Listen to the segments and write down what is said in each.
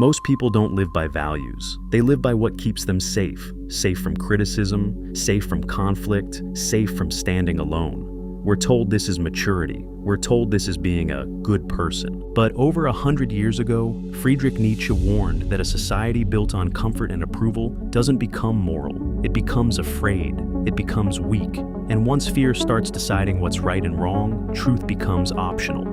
Most people don't live by values. They live by what keeps them safe. Safe from criticism, safe from conflict, safe from standing alone. We're told this is maturity. We're told this is being a good person. But over 100 years ago, Friedrich Nietzsche warned that a society built on comfort and approval doesn't become moral. It becomes afraid. It becomes weak. And once fear starts deciding what's right and wrong, truth becomes optional.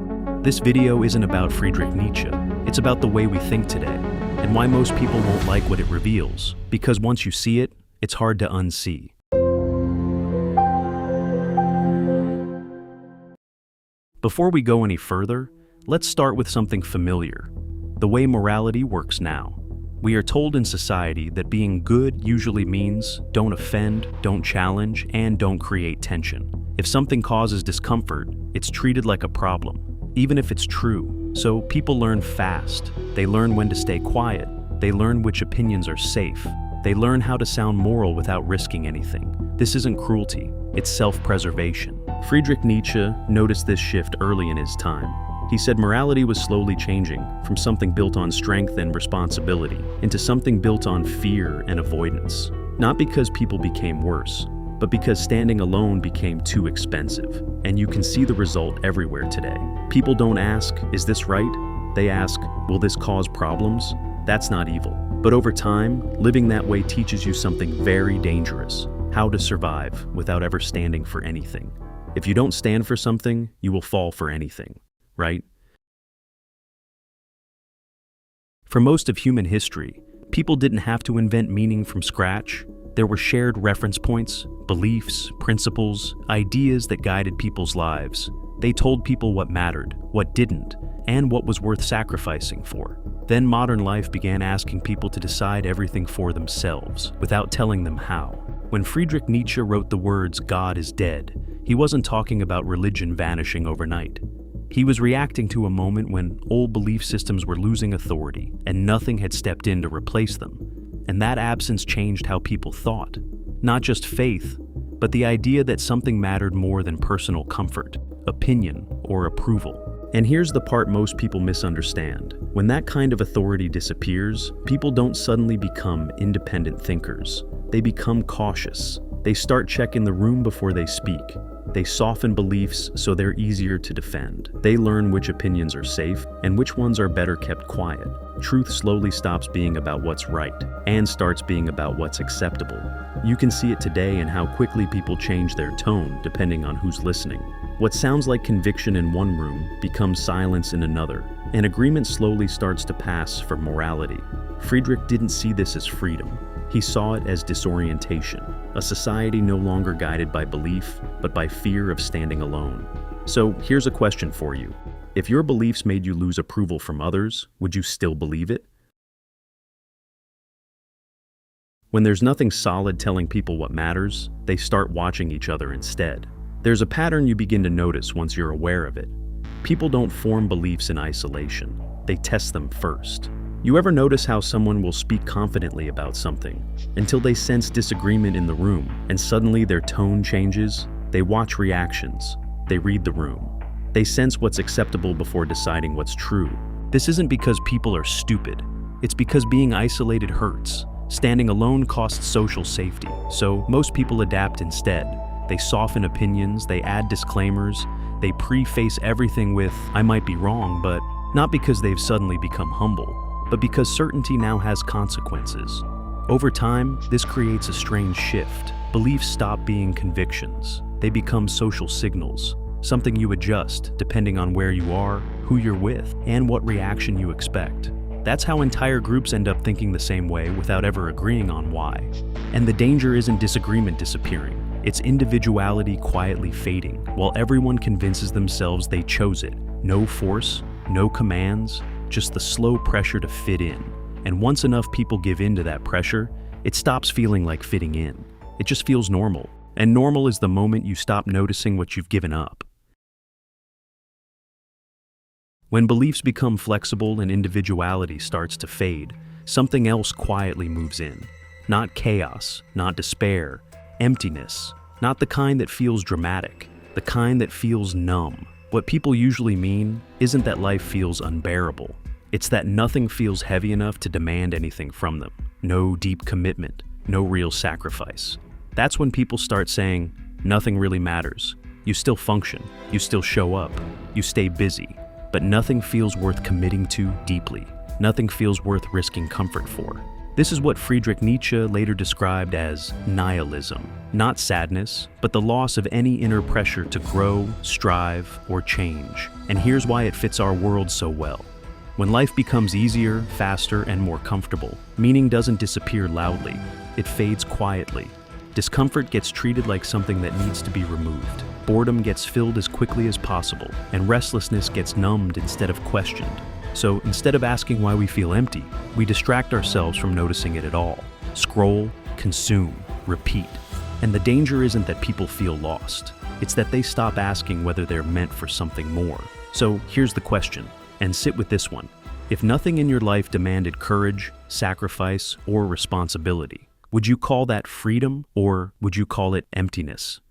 This video isn't about Friedrich Nietzsche. It's about the way we think today, and why most people won't like what it reveals. Because once you see it, it's hard to unsee. Before we go any further, let's start with something familiar: the way morality works now. We are told in society that being good usually means don't offend, don't challenge, and don't create tension. If something causes discomfort, it's treated like a problem, even if it's true. So people learn fast. They learn when to stay quiet. They learn which opinions are safe. They learn how to sound moral without risking anything. This isn't cruelty, it's self-preservation. Friedrich Nietzsche noticed this shift early in his time. He said morality was slowly changing from something built on strength and responsibility into something built on fear and avoidance. Not because people became worse, but because standing alone became too expensive. And you can see the result everywhere today. People don't ask, is this right? They ask, will this cause problems? That's not evil. But over time, living that way teaches you something very dangerous: how to survive without ever standing for anything. If you don't stand for something, you will fall for anything, right? For most of human history, people didn't have to invent meaning from scratch. There were shared reference points, beliefs, principles, ideas that guided people's lives. They told people what mattered, what didn't, and what was worth sacrificing for. Then modern life began asking people to decide everything for themselves, without telling them how. When Friedrich Nietzsche wrote the words, "God is dead," he wasn't talking about religion vanishing overnight. He was reacting to a moment when old belief systems were losing authority, and nothing had stepped in to replace them. And that absence changed how people thought. Not just faith, but the idea that something mattered more than personal comfort, opinion, or approval. And here's the part most people misunderstand. When that kind of authority disappears, people don't suddenly become independent thinkers. They become cautious. They start checking the room before they speak. They soften beliefs so they're easier to defend. They learn which opinions are safe and which ones are better kept quiet. Truth slowly stops being about what's right and starts being about what's acceptable. You can see it today in how quickly people change their tone depending on who's listening. What sounds like conviction in one room becomes silence in another, and agreement slowly starts to pass for morality. Friedrich didn't see this as freedom. He saw it as disorientation, a society no longer guided by belief, but by fear of standing alone. So here's a question for you. If your beliefs made you lose approval from others, would you still believe it? When there's nothing solid telling people what matters, they start watching each other instead. There's a pattern you begin to notice once you're aware of it. People don't form beliefs in isolation. They test them first. You ever notice how someone will speak confidently about something until they sense disagreement in the room, and suddenly their tone changes? They watch reactions. They read the room. They sense what's acceptable before deciding what's true. This isn't because people are stupid. It's because being isolated hurts. Standing alone costs social safety, so most people adapt instead. They soften opinions, they add disclaimers, they preface everything with, "I might be wrong," but not because they've suddenly become humble, but because certainty now has consequences. Over time, this creates a strange shift. Beliefs stop being convictions. They become social signals, something you adjust depending on where you are, who you're with, and what reaction you expect. That's how entire groups end up thinking the same way without ever agreeing on why. And the danger isn't disagreement disappearing. It's individuality quietly fading, while everyone convinces themselves they chose it. No force, no commands, just the slow pressure to fit in. And once enough people give in to that pressure, it stops feeling like fitting in. It just feels normal. And normal is the moment you stop noticing what you've given up. When beliefs become flexible and individuality starts to fade, something else quietly moves in. Not chaos, not despair, emptiness. Not the kind that feels dramatic, the kind that feels numb. What people usually mean isn't that life feels unbearable. It's that nothing feels heavy enough to demand anything from them. No deep commitment, no real sacrifice. That's when people start saying, nothing really matters. You still function, you still show up, you stay busy, but nothing feels worth committing to deeply. Nothing feels worth risking comfort for. This is what Friedrich Nietzsche later described as nihilism. Not sadness, but the loss of any inner pressure to grow, strive, or change. And here's why it fits our world so well. When life becomes easier, faster, and more comfortable, meaning doesn't disappear loudly. It fades quietly. Discomfort gets treated like something that needs to be removed. Boredom gets filled as quickly as possible, and restlessness gets numbed instead of questioned. So instead of asking why we feel empty, we distract ourselves from noticing it at all. Scroll, consume, repeat. And the danger isn't that people feel lost. It's that they stop asking whether they're meant for something more. So here's the question, and sit with this one. If nothing in your life demanded courage, sacrifice, or responsibility, would you call that freedom, or would you call it emptiness?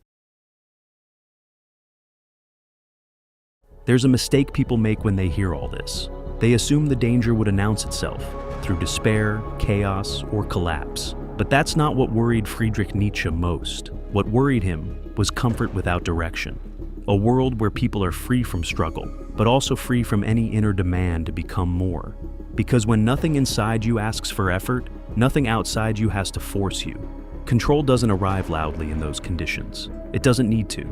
There's a mistake people make when they hear all this. They assume the danger would announce itself through despair, chaos, or collapse. But that's not what worried Friedrich Nietzsche most. What worried him was comfort without direction. A world where people are free from struggle, but also free from any inner demand to become more. Because when nothing inside you asks for effort, nothing outside you has to force you. Control doesn't arrive loudly in those conditions. It doesn't need to.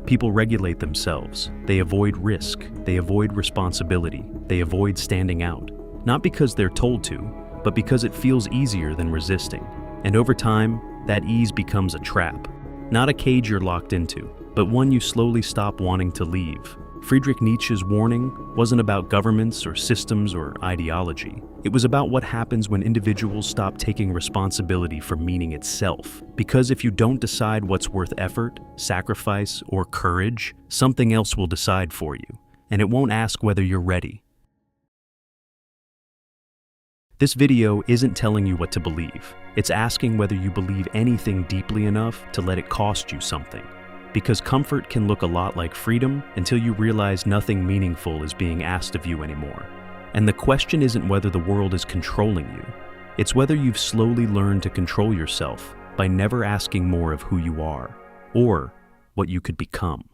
People regulate themselves. They avoid risk. They avoid responsibility. They avoid standing out. Not because they're told to, but because it feels easier than resisting. And over time, that ease becomes a trap. Not a cage you're locked into, but one you slowly stop wanting to leave. Friedrich Nietzsche's warning wasn't about governments or systems or ideology. It was about what happens when individuals stop taking responsibility for meaning itself. Because if you don't decide what's worth effort, sacrifice, or courage, something else will decide for you, and it won't ask whether you're ready. This video isn't telling you what to believe. It's asking whether you believe anything deeply enough to let it cost you something. Because comfort can look a lot like freedom until you realize nothing meaningful is being asked of you anymore. And the question isn't whether the world is controlling you. It's whether you've slowly learned to control yourself by never asking more of who you are or what you could become.